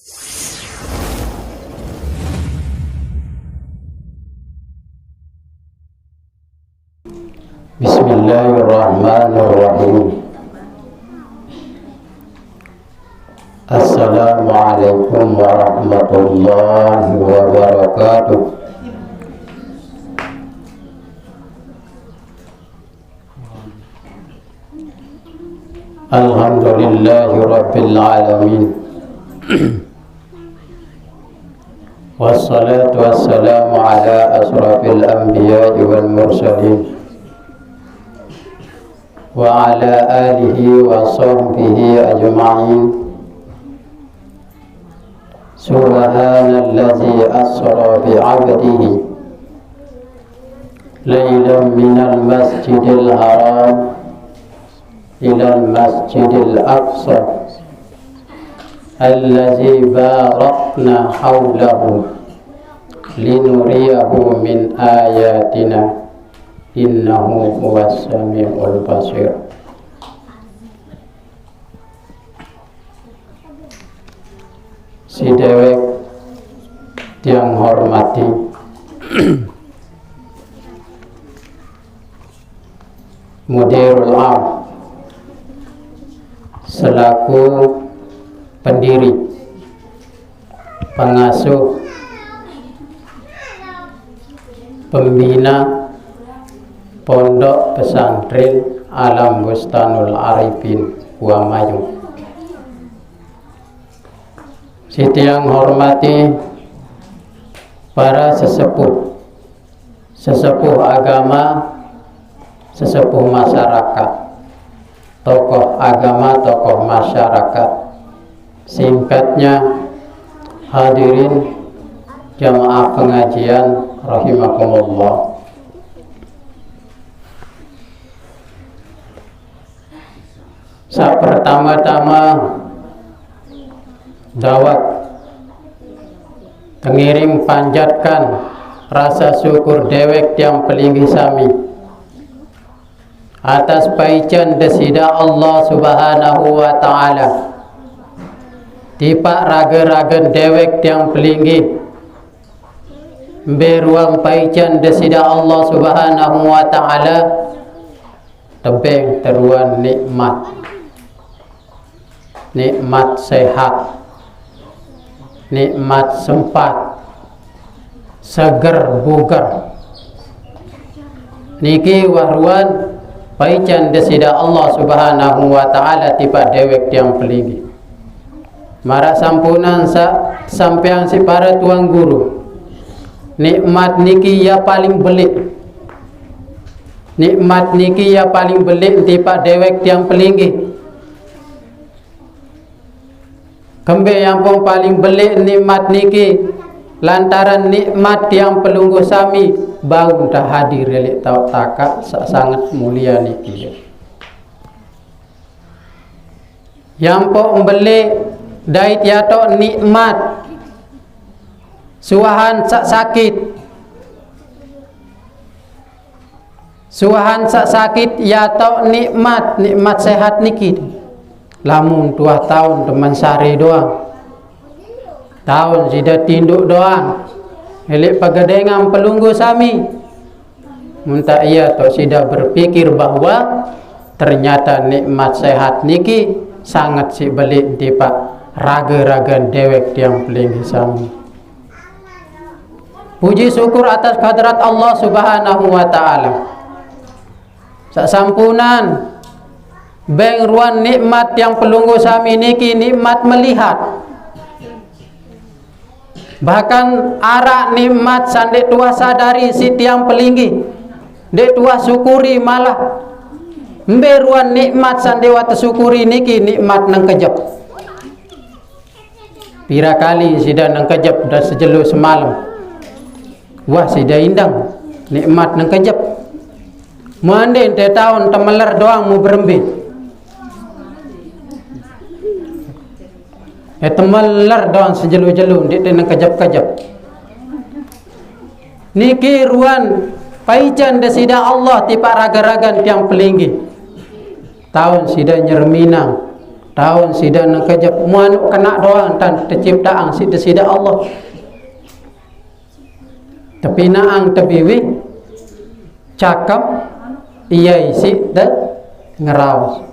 Bismillahirrahmanirrahim. Assalamualaikum warahmatullahi wabarakatuh. Alhamdulillahi rabbil alamin. Wassalatu wassalamu ala asrafil anbiya'i wal mursalin wa ala alihi wa sahbihi ajma'in. Subhanallazi asra bi'abdihi laylan minal masjidil haram ilal masjidil aqsa allazi barakna hawlahu linuriyahu min ayatina innahu huwas sami'ul basir. Si dewek yang hormati Mudirul Am selaku pendiri, pengasuh, pembina Pondok Pesantren Alam Bustanul Arifin Buamayu. Siti yang hormati para sesepuh agama, sesepuh masyarakat, tokoh agama, tokoh masyarakat. Singkatnya, hadirin jamaah pengajian rahimakumullah. Saat pertama-tama dawat pengiring panjatkan rasa syukur dewek yang pelinggi sami atas paican desida Allah subhanahu wa ta'ala tipak raga-raga dewek yang pelinggi beruang paican desida Allah subhanahu wa ta'ala tebeng teruan nikmat sehat, nikmat sempat, seger bugar. Niki wahruan paican desida Allah subhanahu wa ta'ala tiba dewek yang pelinggi. Marak sampunan sampeang si para tuang guru. Nikmat niki ya paling belik. Nikmat niki ya paling belik tiba dewek yang pelinggi. Kembe yang pun paling belik nikmat niki lantaran nikmat yang pelunggu sami bau dah hadir relik tau takak sangat mulia niki. Yang pun belik dait yato nikmat suahan sakit yato nikmat sehat niki. Lamun 2 tahun teman sari doang, tahun sudah tinduk doang, elik pagedengan pelunggu sami. Muntah ia to sudah berpikir bahwa ternyata nikmat sehat niki sangat si belik di pak raga-raga dewek yang pelinggi sami. Puji syukur atas kehadrat Allah subhanahu wa ta'ala. Sasampunan beng ruan nikmat yang pelunggu sami niki nikmat melihat. Bahkan arak nikmat sandek tua sadari siti yang pelinggi dek tua syukuri malah beruan nikmat sandewa tersyukuri niki nikmat nang kejap. Pira kali sida nang kejap dah sejelu semalam. Wah sida indang nikmat nang kejap. Muandin te tahun temeler doang mu berembit. Temeler doang sejelu-jelu dek nang kejap-kejap. Niki ruan paican desida Allah tipa raga-ragan tiang pelinggi. Tahun sida nyerminang, tahun sida nak kejap muanuk kena doang tan terciptaan sida Allah. Tapi naang tebiwi cakap iya isi te ngeraus.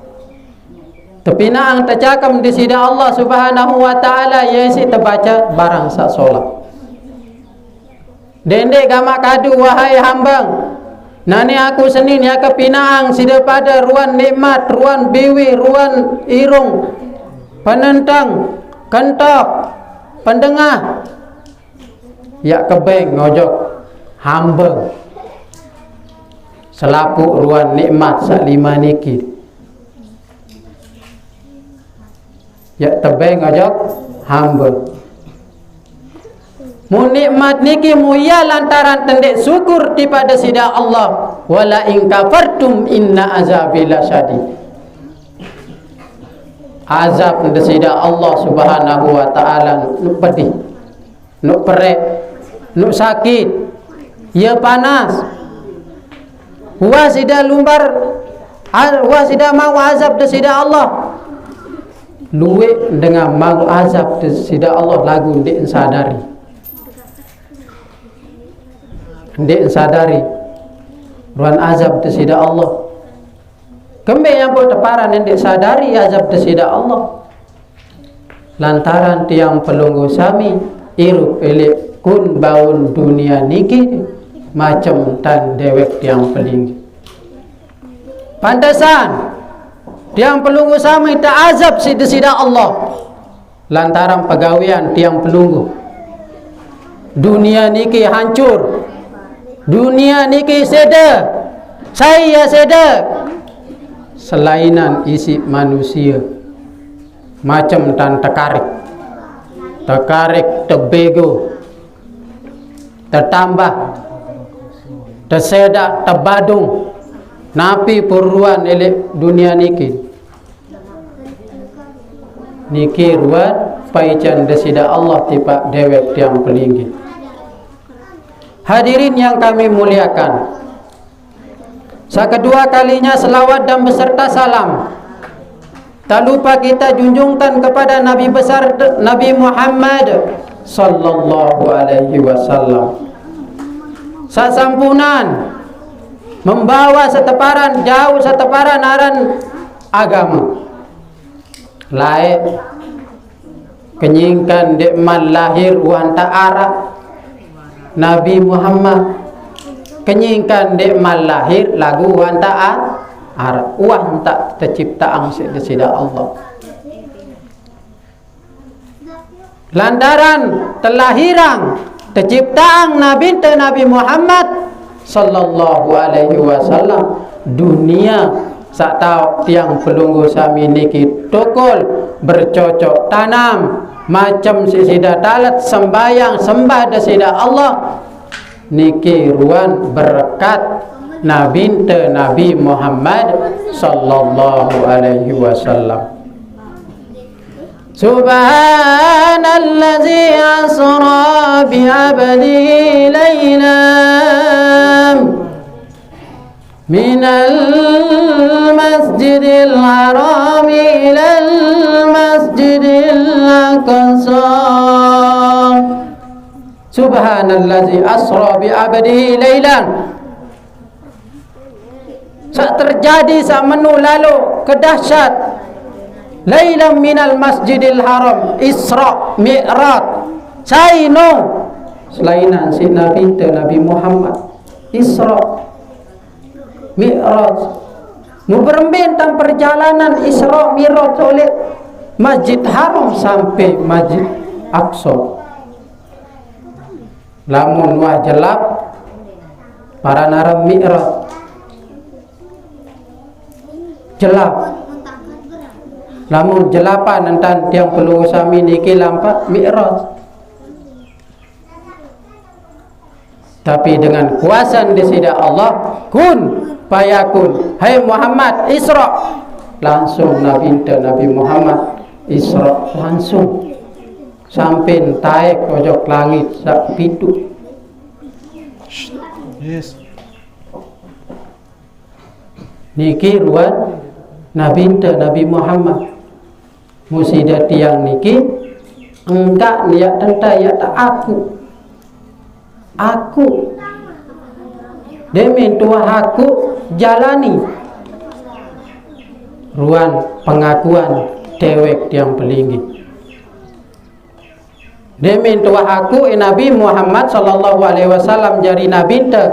Tapi naang tercakap di sida Allah Subhanahu wa taala iya isi terbaca barang sak solat. Dendek gamak kadu wahai hambang. Nani aku senin ya kepinaang sida pada ruan nikmat, ruan biwi, ruan irung, penentang, kentok, pendengah. Ya kebeng ngojok hambang. Selapuk ruan nikmat sak lima niki. Ya tebeng ngojok hambang. Mu nikmat niki muya lantaran tendek syukur kepada sida Allah. Wala in kafartum inna azabi lasyadid. Azab tendek sida Allah Subhanahu wa taala nu pedih, nu perek, nu sakit, ya panas. Wa sida lumbar, wa sida mau azab de sida Allah. Luwe dengan mau azab de sida Allah lagu ndik sadari. Ndik sadari ruan azab desida Allah. Kembe yang pun teparan ndik sadari azab desida Allah. Lantaran tiang pelunggu sami irup elek kun baun dunia niki macam tan dewek tiang peling. Pantesan tiang pelunggu sami tak azab si desida Allah. Lantaran pegawaian tiang pelunggu. Dunia niki hancur. Dunia niki seda, saya seda. Selainan isi manusia macam tan tekarik, tebego, tertambah, terseda, terbadung. Napi puruan elek dunia niki. Niki ruan paican desida Allah tipak dewek tiang pelinggi. Hadirin yang kami muliakan, sekedua kalinya selawat dan beserta salam tak lupa kita junjungkan kepada Nabi besar Nabi Muhammad sallallahu alaihi wasallam. Sasampunan membawa seteparan jauh seteparan aran agama lain kenyingkan dekman lahir wanta arah Nabi Muhammad kenyingkan dek mal lahir lagu wantaan arab uang tak terciptaan sida Allah. Lantaran terlahirang terciptaan Nabi Muhammad sallallahu alaihi wasallam dunia sak tahu tiang pelunggu sami niki tokol bercocok tanam macam sida talat sembayang sembah desida Allah niki ruan berkat Nabi Muhammad sallallahu alaihi wasallam. Subhanallazi asra bi 'abdihi laylan minal masjidil haram ilal masjidil aqsa. Subhanallazi asra bi 'abdihi laylan. Sak terjadi sak menu lalu kedahsyat lailan minal masjidil haram Isra Mi'raj saino selainan si Nabi Muhammad Isra Mi'raj muberembentang perjalanan Isra Mi'raj oleh Masjid Haram sampai Masjid Aqsa. Lamun wah jelap para naram Mi'raj jelap. Lamun jelapan entan tiang pelunggu sami niki lampak Mi'raj. Tapi dengan kuasa di sida Allah kun fayakun. Hai Muhammad Isra. Langsung Nabi Muhammad Isra langsung sampai taik pojok langit sak pitu. Yes. Niki ruan Nabi Muhammad musida tiang niki enggak niat tenta ya tak aku demi tua aku jalani ruan pengakuan dewek tiang pelinggi demi tua aku Nabi Muhammad sallallahu alaihi wasallam jari nabi te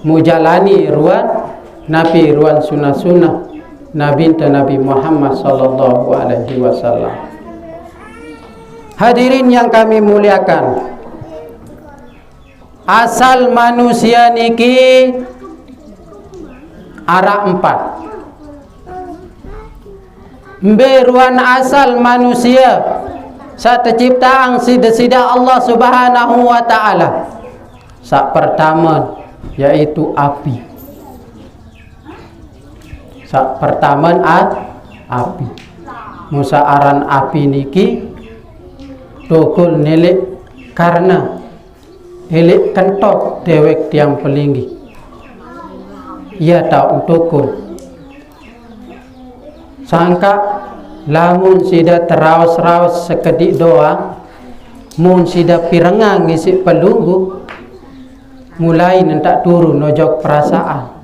mujalani ruan sunah Nabi Muhammad sallallahu alaihi wasallam. Hadirin yang kami muliakan, asal manusia niki ara 4. Beruan asal manusia satu ciptaan sida Allah Subhanahu wa taala. Sak pertama yaitu api. Sak pertama api. Musaaran api niki tukul nelik karena elik kentok dewek tiang pelinggi. Ia tak tukul. Sangka lamun sida teraus-raus sekedik doang, mun sida pirengang ngisi pelunggu, mulai nentak turun nojok perasaan.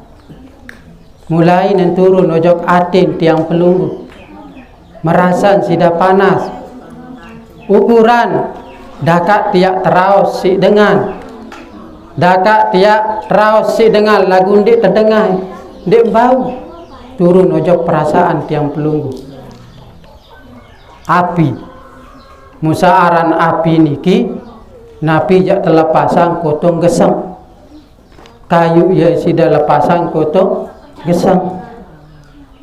Mulai turun ojok atin tiang pelunggu, merasan sida panas, ukuran dakak tiak teraus si dengan dakak tiak teraus si dengan lagu ndik terdengar ndik bau turun ojok perasaan tiang pelunggu. Api musaaran api niki napi jak telepasang kotong gesang kayu ya sida lepasang kotong gesang,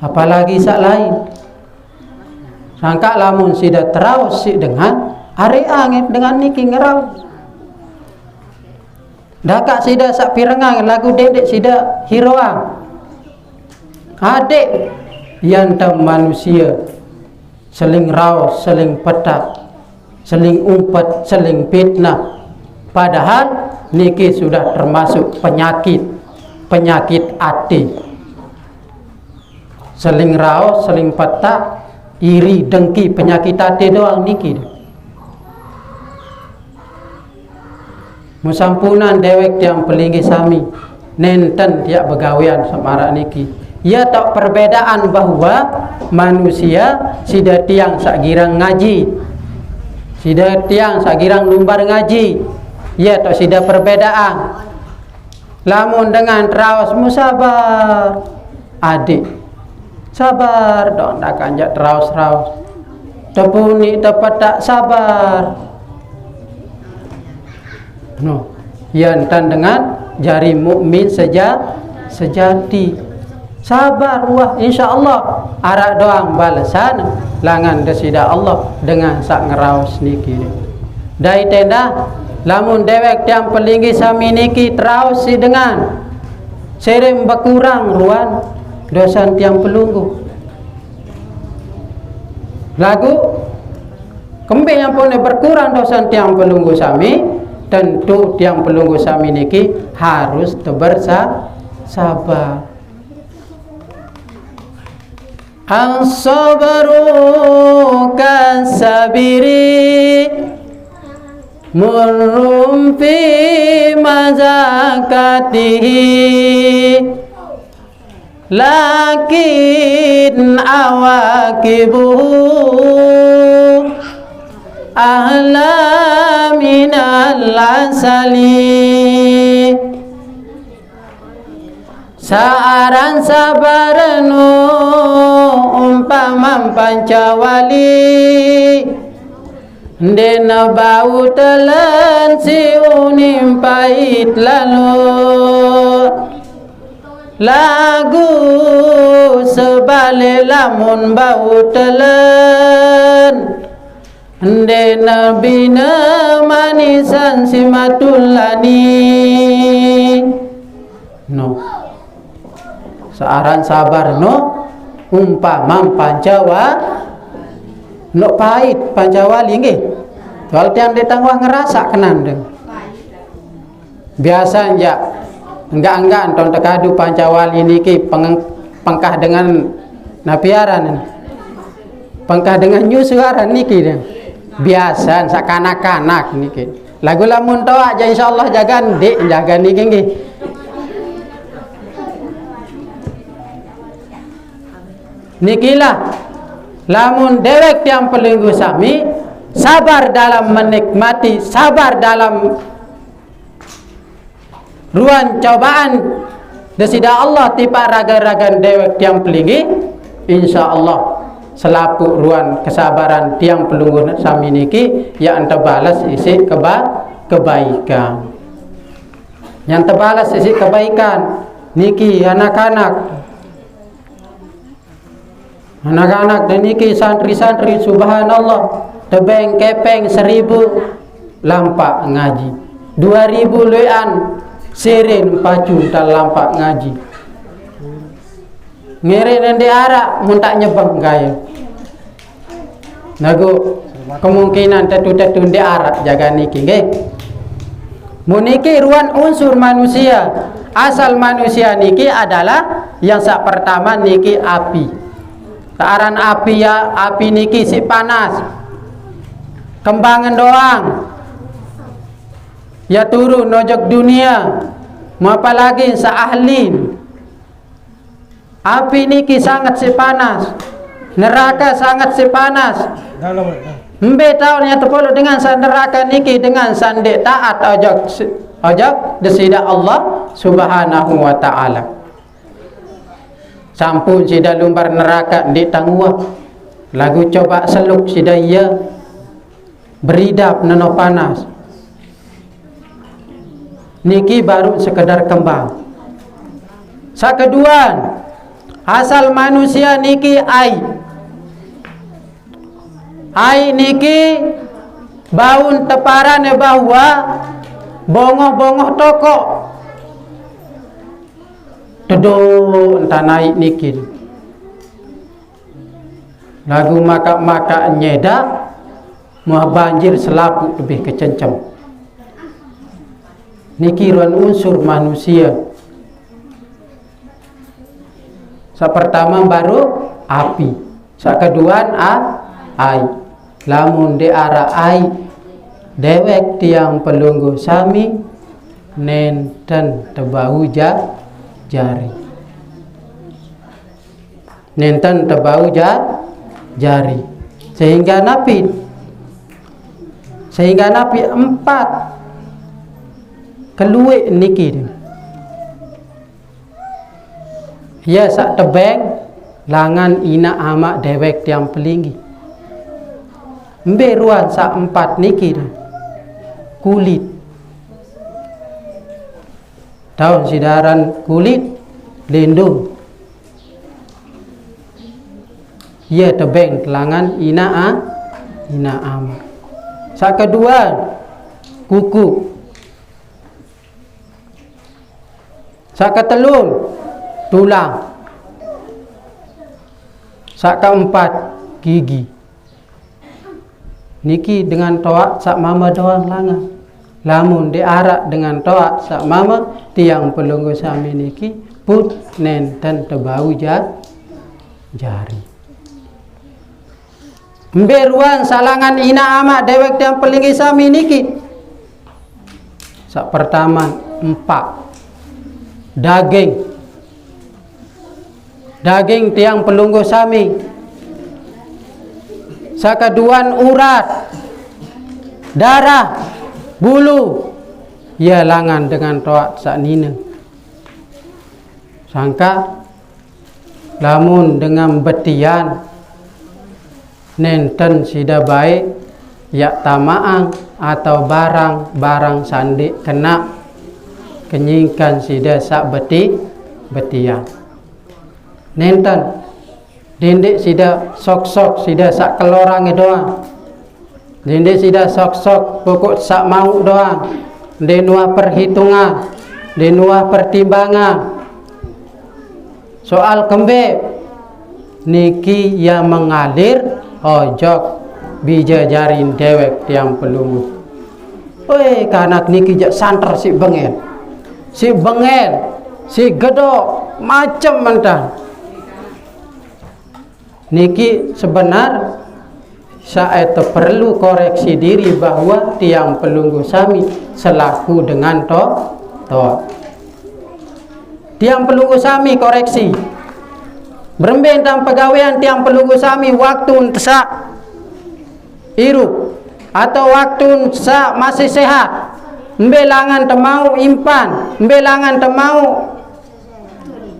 apalagi sak lain. Sangka lamun sida teraus si dengan are angin dengan niki ngerau. Dakak sida sak pirengang lagu dedek sida hiroang. Adek yang tam manusia seling raus, seling petak, seling umpat, seling fitnah. Padahal niki sudah termasuk penyakit hati. Seling raos, seling petak, iri, dengki, penyakit hati doang niki. Musampunan dewek tiang pelinggi sami nenten tiak begawian samara niki. Ia tak perbedaan bahwa manusia sida tiang sakgirang ngaji, sida tiang sakgirang lumbar ngaji. Ia tak sida perbedaan. Lamun dengan raos musabar adik sabar dong tak kanjak raus-raus tepuni tepat tak sabar no yang tan dengan jari mukmin sejati sabar wah insyaallah arak doang balasan langan desida Allah dengan sak ngeraus niki dai tenda lamun dewek tiang pelinggi sami niki teraus si dengan serem berkurang ruan dosan tiang pelunggu lagu kembali yang pun berkurang dosan tiang pelunggu sami, tentu tiang pelunggu sami niki harus sabar. As-sabru kasabiri murrum fi mazakatihi lakin awakibuhu ahla minal asali saaran sabaranu umpama pancawali dena bau telan si unim pait lalu lagu sebalik lamun bau telan dena bina manisan simatulani no searan sabar no umpama pancawa no pahit pancawali nggih soal tiang datang wah ngerasa kenandeng biasa enggak anton tekadu pancawali niki pengkah dengan napiaran pangkah dengan nyu suara niki dia biasa sak kanak-kanak niki lagu lamun toa aja insyaallah jaga ndik jaga niki nggih nikilah lamun dewek tiang pelenggu sami sabar dalam menikmati, sabar dalam ruang cobaan desida Allah tipa raga-ragan dewek tiang pelinggi insyaallah selapu ruang kesabaran tiang pelunggu sami niki yang terbalas isi kebaikan yang terbalas isi kebaikan niki anak-anak dan niki santri-santri subhanallah tebeng kepeng 1000 lampak ngaji 2000 lean sirin pacu tak lampak ngaji ngere nanti arak mun tak nyebang gaya nago kemungkinan tetu-tetu di arak jaga niki nggih muniki ruan unsur manusia asal manusia niki adalah yang sak pertama niki api taran api ya api niki si panas kembangan doang ya turun nojok dunia mau apalagi seahlin api niki sangat si panas neraka sangat si panas mbe tahunnya tepolo dengan neraka niki dengan sandek taat ojok desida Allah subhanahu wa ta'ala sampun sida lumbar neraka di tangwa lagu coba seluk sida iya beridap neno panas niki baru sekedar kembang sakeduan asal manusia niki ai niki baun teparane bahwa bongoh-bongoh toko tedo entah naik niki lagu maka nyeda mau banjir selapu lebih kecencem niki ruan unsur manusia sa pertama baru api sa keduaan ai lamun de ara ai dewek tiang pelunggu sami nenten tebau jari nenten tebau jari sehingga napi 4 keluwe niki ya sak tebeng langan ina ama dewek tiang pelinggi mbe ruan sak 4 niki kulit tahun sidaran kulit lindung ya tebeng langan ina ama sak kedua kuku sak ketelun tulang sak keempat gigi niki dengan toak sak mama doang langa lamun diarak dengan toak sak mama tiang pelunggu sami niki put nenten tebau jari mberuan salangan ina ama dewek tiang pelinggi sami niki sak pertama 4 daging tiang pelunggu sami sakaduan urat darah bulu ya langan dengan toak sak nina sangka lamun dengan betian nenten sida baik ya tamaang atau barang sandik kena kenyingkan sida sak betian nenten dindik sida sok sida sak kelorang doang dindik sida sok pokok sak mau doang denua perhitungan denua pertimbangan soal kembe niki yang mengalir ojok bija jarin dewek tiang pelungu kanak niki jak santer si bengel si gedok macam mentah niki sebenar saya perlu koreksi diri bahwa tiang pelunggu sami selaku dengan to. Tiang pelunggu sami koreksi. Beremben dalam pegawaian tiang pelunggu sami waktu sa irup atau waktu sa masih sehat. Mbelangan temau impan, mbelangan temau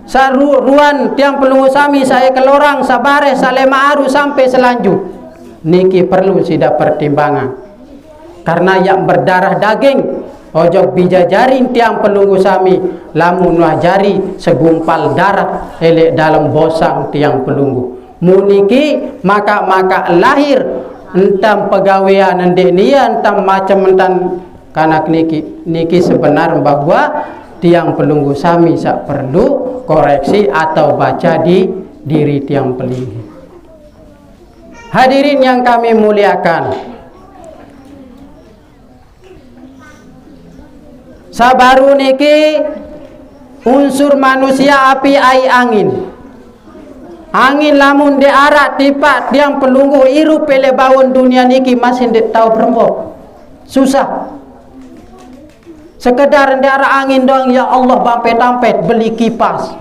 sa ruan tiang pelunggu sami saya kelorang sabare salema aru sampai selanjut. Niki perlu sida pertimbangan. Karena yang berdarah daging ojok bijajarin tiang pelunggu sami lamun wajari segumpal darah elek dalam bosang tiang pelunggu. Muniki maka lahir entam pegawaian endek nia entam macam entam kanak niki sebenar bahwa tiang pelunggu sami sak perlu koreksi atau baca di diri tiang pelunggu. Hadirin yang kami muliakan, sabaru niki unsur manusia api ai angin. Angin lamun de arak tipak tiang pelunggu iru pele bawon dunia niki masih de tahu berembok. Susah. Sekedar de arak angin doang ya Allah bampet-tampet beli kipas.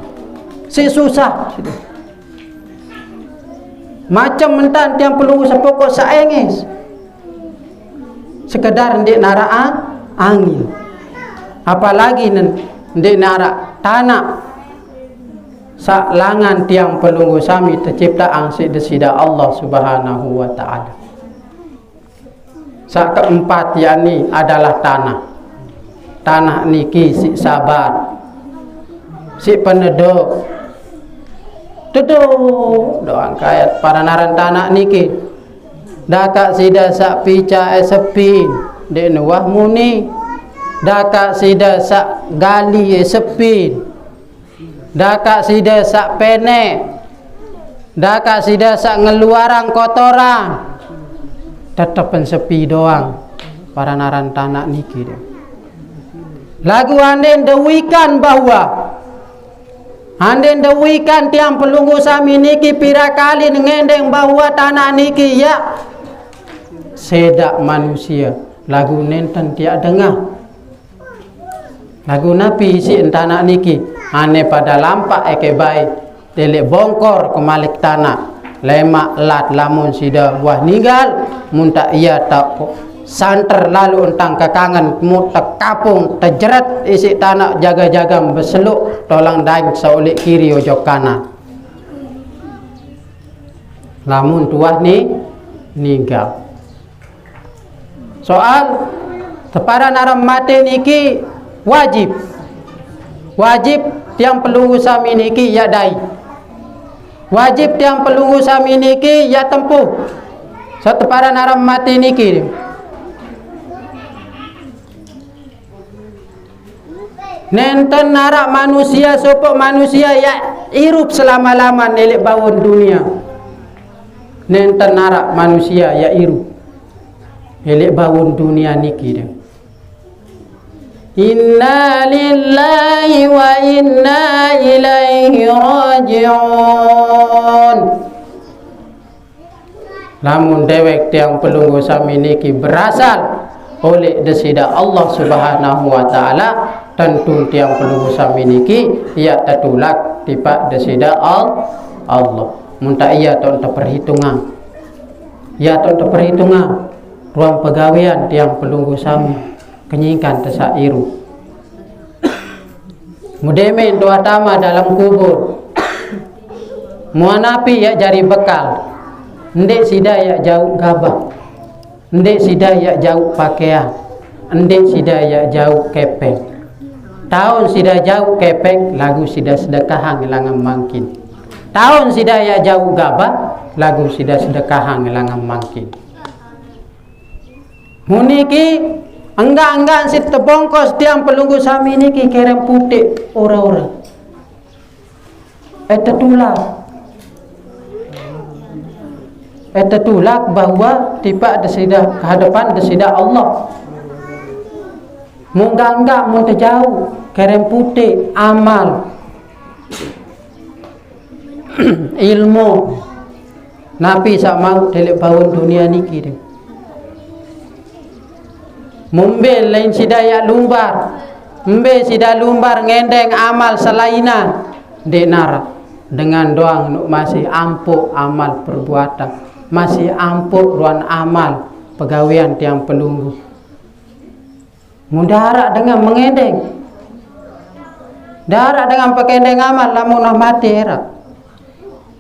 Si susah. Macam mentan tiang pelunggu sepokok saenges. Sekedar ndek nara angin. Apalagi ndek nara tanah. Salangan tiang pelunggu sami tercipta angsi desida Allah Subhanahu wa taala. Sak keempat yakni adalah tanah. Tanah niki si sabar. Si peneduh doang kayat para naran tanah niki daka sida sak pica sepin de nuwah muni daka sida sak gali sepin daka sida sak pene daka sida sak ngeluarang kotoran tetepen sepi doang para naran tanah niki de. Lagu anden dewikan bahwa anden dewikan tiang pelunggu sami niki pira kali ngendeng bahwa tanah niki ya sedak manusia. Lagu nenten tiak dengar. Lagu napi isi tanah niki ane pada lampak eke baik telek bongkor kemalik tanah lemak lat lamun sida wah ninggal muntak ia tak santer lalu entang kekangan mutak kapung terjerat isi tanah jaga-jaga berseluk tolong daing saulik kiri ojok kanan lamun tuah ni ninggal. Soal tepara naram mati niki wajib tiang pelunggu sami niki ya dai wajib tiang pelunggu sami niki ya tempuh tepara naram mati niki nenten narak manusia sopok manusia ya irup selama-lama nelek bawon dunia. Nenten narak manusia ya irup nelek bawon dunia niki dia. Inna lillahi wa inna ilaihi raji'un. Lamun dewek tiang pelunggu sami niki berasal oleh desida Allah Subhanahu wa taala tentu tiang pelunggu sami niki ia tertulak tipak desida Allah. Munta ia ton perhitungan. Ia ton perhitungan ruang pegawaian tiang pelunggu sami kenyingkan tesak iru. Mudemen doa tama dalam kubur. Muanapi ya jari bekal. Ndek sida ya jauh gabah. Ndek sida ya jauh pakaian. Ndek sida ya jauh kepeng. Tahun sida jauh kepeng lagu sida sedekahang ilangan mangkin. Tahun sida ya jauh gabah lagu sida sedekahang ilangan mangkin. Muniki enggak si tebongkos tiang pelunggu sami niki kerem putih ora-ora. Tulak bahwa tiba desida kehadapan desida Allah. Enggak mun terjauh kerem putih amal ilmu Nabi sak mau telek bawon dunia niki dia. Mumbel lain sidaya lumbar. Mbe sida lumbar ngendeng amal selainan dek nara dengan doang nuk masih ampuk amal perbuatan, masih ampuk ruan amal pegawaian tiang pelunggu. Mudara dengan mengendeng, darah dengan pekendeng amal lamun nah mati era.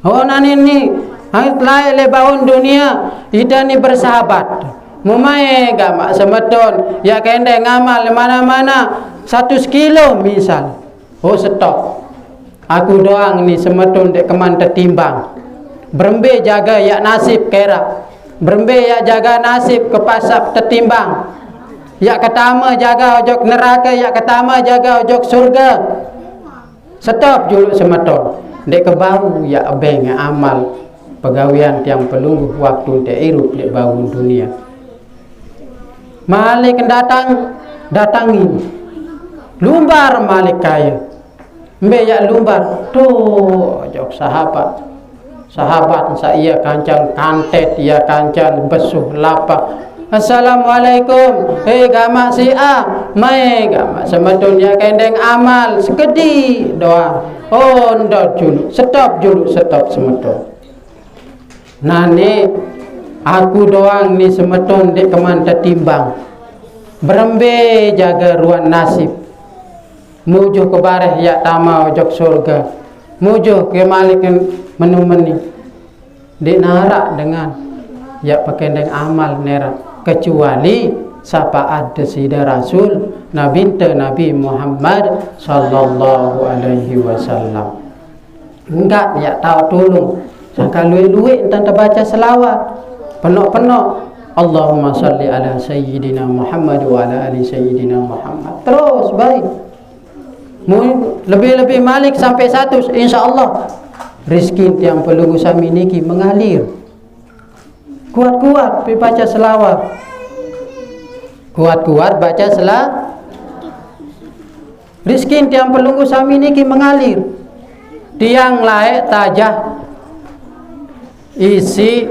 Oh nani ni lain lebaun dunia ida ni bersahabat. Mumai gak mak semeton ya kendeng amal mana-mana 100 kilo misal. Oh stop. Aku doang ni semeton dek keman tertimbang. Berembe jaga ya nasib kera. Berembe ya jaga nasib kepasap tertimbang. Ya ketama jaga ojok neraka, ya ketama jaga ojok surga. Stop juluk semeton. Dek kebau ya beng amal pegawaian tiang pelunggu waktu dek irup dek bangun dunia. Malik datangi lumbar malik kaya mbe ya lumbar tuh jok sahabat saya kancang kantet ya kancang besuh lapak. Assalamualaikum gama si A mai gama semetun ya kendeng amal sekedi doa oh ndot julu stop semetun nane aku doang ni semeton dek keman tertimbang. Berembe jaga ruan nasib. Mujuh ke bareh ya tama ojok surga. Mujuh ke malik menumeni. Dek narak dengan ya pakendeng amal nera. Kecuali siapa ada sida Rasul Nabi Muhammad sallallahu alaihi wasallam. Enggak ya tahu tolong. Sangka luwe-luwe entah baca selawat. Penok-penok Allahumma salli ala sayyidina Muhammad wa ala ali sayyidina Muhammad. Terus baik. Lebih-lebih malik sampai 100 insyaallah. Rizki tiang pelunggu sami niki mengalir. Kuat-kuat baca selawat. Kuat-kuat baca selawat. Rizki tiang pelunggu sami niki mengalir. Tiang laek tajah isi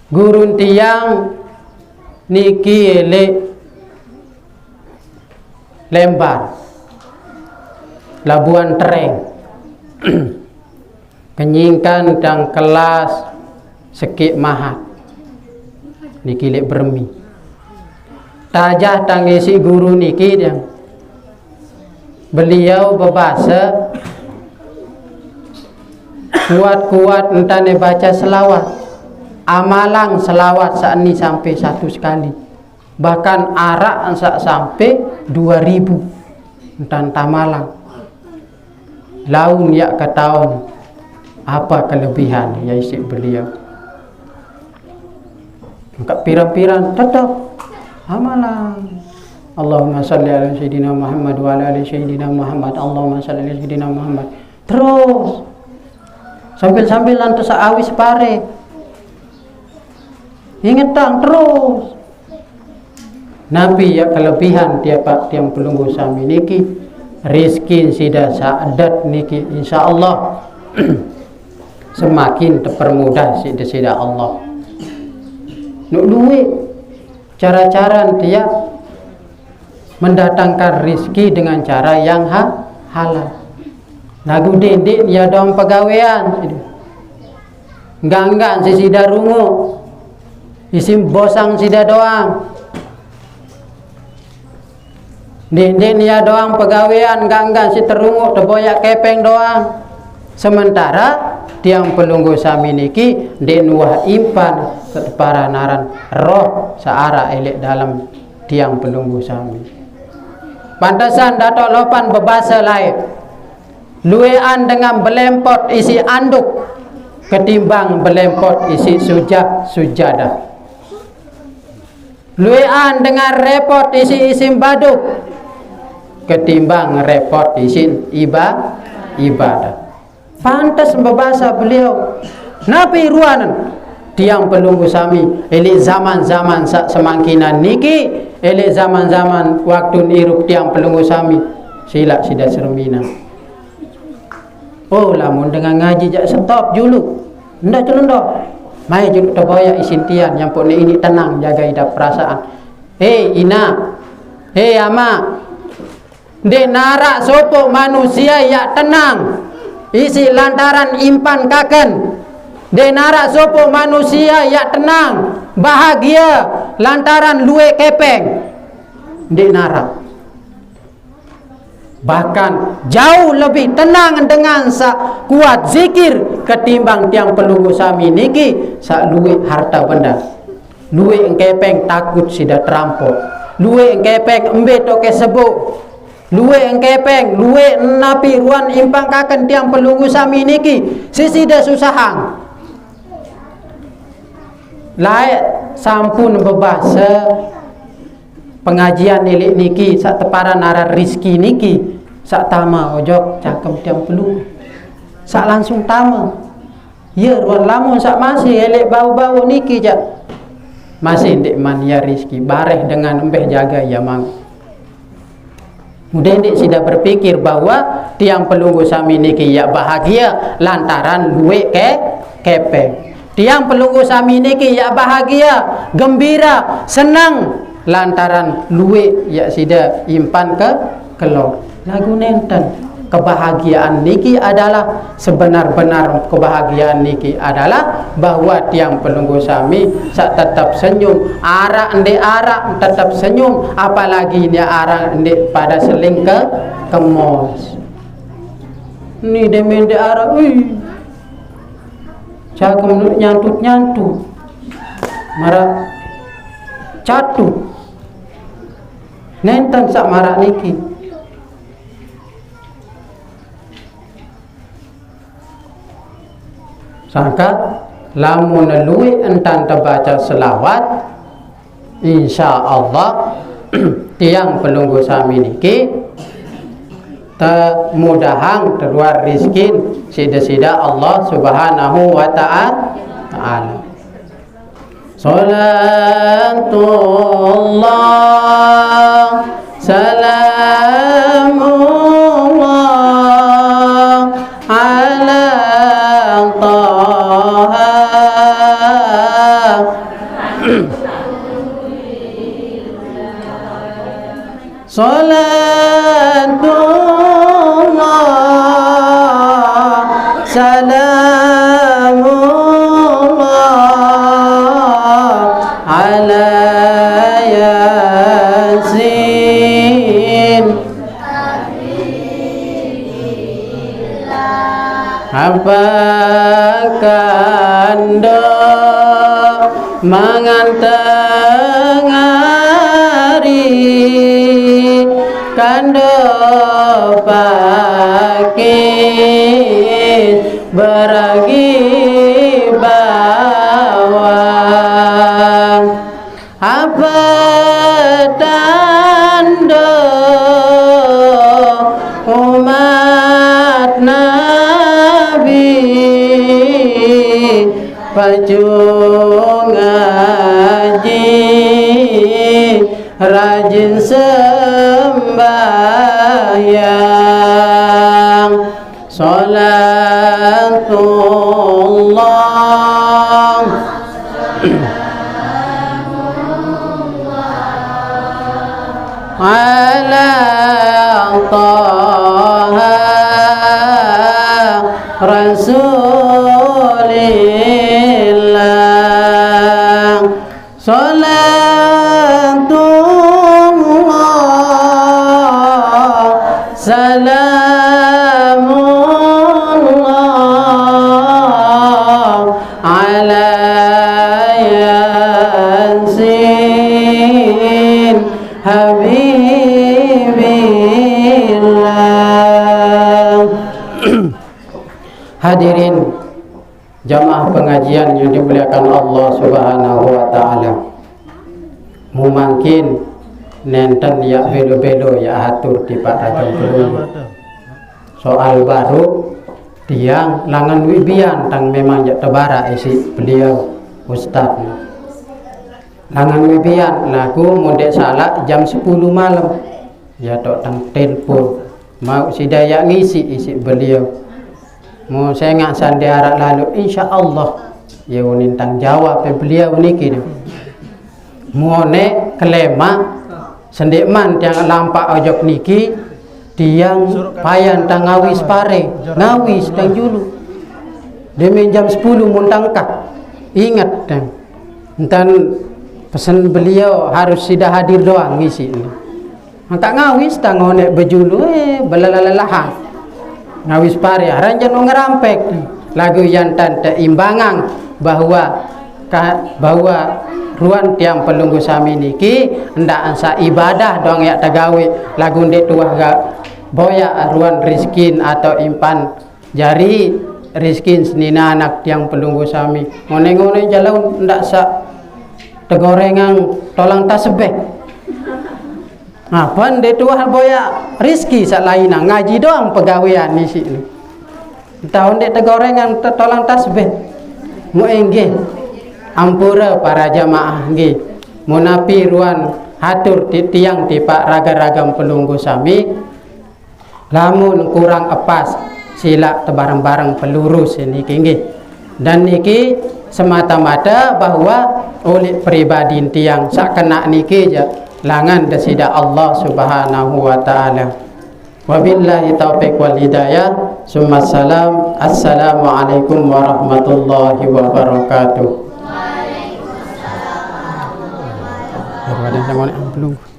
gurun tiang niki elek lembar labuan tereng kenyingkan dan kelas sekik mahat niki lek bermi tajah tangisi guru niki yang beliau berbahasa kuat-kuat entane baca selawat. Amalan selawat saat ini sampai 1 sekali. Bahkan arak sampai 2000 entan tamalang. Laun ya ketahuan apa kelebihan ya isi beliau. Enggak pirang-pirang tetap amalan. Allahumma salli ala sayyidina Muhammad wa ala ali sayyidina Muhammad. Allahumma salli ala sayyidina Muhammad. Terus sambil-sambil lantas awis pare. Ingetang terus. Nabi ya kelebihan tiang pelunggu sami niki rizki sida saadat niki insyaallah semakin terpermudah sida Allah. Nuk luwe cara-cara dia mendatangkan rizki dengan cara yang halal. Lagu dendek dia dong pegawaian. Enggak si sida rungu. Isim bosang sida doang. Dendek dia doang pegawaian enggak si terungu terboyak kepeng doang. Sementara tiang pelunggu sami niki denwah impan para naran roh seara elek dalam tiang pelunggu sami. Pantasan datok lopan berbahasa lain. Luean dengan belempot isi anduk ketimbang belempot isi sujadah. Luean dengan repot isi isim baduk ketimbang repot isi ibadah. Pantas berbahasa beliau Nabi ruanan tiang pelunggu sami elik zaman-zaman semangkinan niki elik zaman-zaman waktu irup tiang pelunggu sami silak sida sermina Oh lamun dengan ngaji jak stop juluk. Ndak celendok. Mai juluk terboyak isin tian yang pun ini tenang jaga hidup perasaan. Hei ina. Hei ama. Dek narak sopo manusia ya tenang. Isi lantaran impan kaken. Dek narak sopo manusia ya tenang. Bahagia lantaran luwe kepeng. Dek narak. Bahkan jauh lebih tenang dengan kuat zikir ketimbang tiang pelunggu sami niki sak luwe harta benda. Luwe engkepeng takut sida terampok. Luwe engkepeng embe toke sebuk. Luwe engkepeng luwe napi ruan impang kaken tiang pelunggu sami niki sisida susahang. Layak sampun bebasa pengajian nilik niki sak teparan arah rizki niki sak tama ojok cakem tiang pelunggu sak langsung tama ya ruan lamun sak masih elek bau-bau niki jak masih ndek mania rizki bareh dengan embeh jaga ya mang mudah ndek sudah berpikir bahwa tiang pelunggu sami niki ya bahagia lantaran luwe kepeng tiang pelunggu sami niki ya bahagia gembira senang lantaran luwe ya sida impan ke kelor lagu nenten kebahagiaan niki adalah sebenar-benar kebahagiaan niki adalah bahwa tiang pelunggu sami sak tetap senyum arak ndek arak tetap senyum apalagi dia arak ndek pada seling ke mos ni demen ndek arak cakem nyantut marah catu nenten sak marak niki sangka lamun luwi entan terbaca selawat insyaallah tiang pelunggu sami niki termudahang terluar rizkin sida-sida Allah subhanahu wa ta'ala. Salatullah salamullah ala taha salatullah salamullah ala yasin apakah do mangantengari kando pakis beragi bawang apa tanda umat Nabi pacung ngaji rajin sembahyang salatullah ala taha rasulillah salatullah salamullah ala yasin habibillah. Hadirin jamaah pengajian yang dimuliakan Allah subhanahu wa ta'ala, mungkin nenten ya belo-belo ya atur di Pak soal baru tiang langan wibian tang memang ya tebara isi beliau ustaz langan wibian lagu mundek salah jam 10 malam ya tok tang telepon mau si daya ngisi isi beliau Mau saya ngak sandiarak lalu insyaallah ya nintang jawab beliau niki ni. Mau nek kelema sendikman yang lampak ojok niki tiang payan tang ngawis pare ngawis tang julu demi jam 10 muntangkah ingat dan entan pesan beliau harus sudah hadir doang ngisi ini angkat ngawis tang onek bejulu belalalahan ngawis pare ranjan ngerampek lagu yang tante imbangan bahwa ruan tiang pelunggu sami niki ndak ansa ibadah doang ya tagawe lagu ndek tuah ga boya ruan riskin atau impan jari riskin senina anak tiang pelunggu sami ngone-ngone jalau ndak sa tegorengan tolang tasbeh apa ndek tuah boya rizki sak laina ngaji doang pegawean di sini tahun ndek tegorengan tolang tasbeh mu engge ampura para jamaah nggih munapi ruan hatur tiang di pak raga-ragam pelunggu sami lamun kurang epas sila tebareng-bareng pelurus ini nggih dan niki semata-mata bahwa oleh pribadi tiang sak kena niki ja langan desida Allah Subhanahu wa taala. Wabillahi taufiq wal hidayah. Summa salam. Assalamualaikum warahmatullahi wabarakatuh. Waalaikumsalam warahmatullahi wabarakatuh.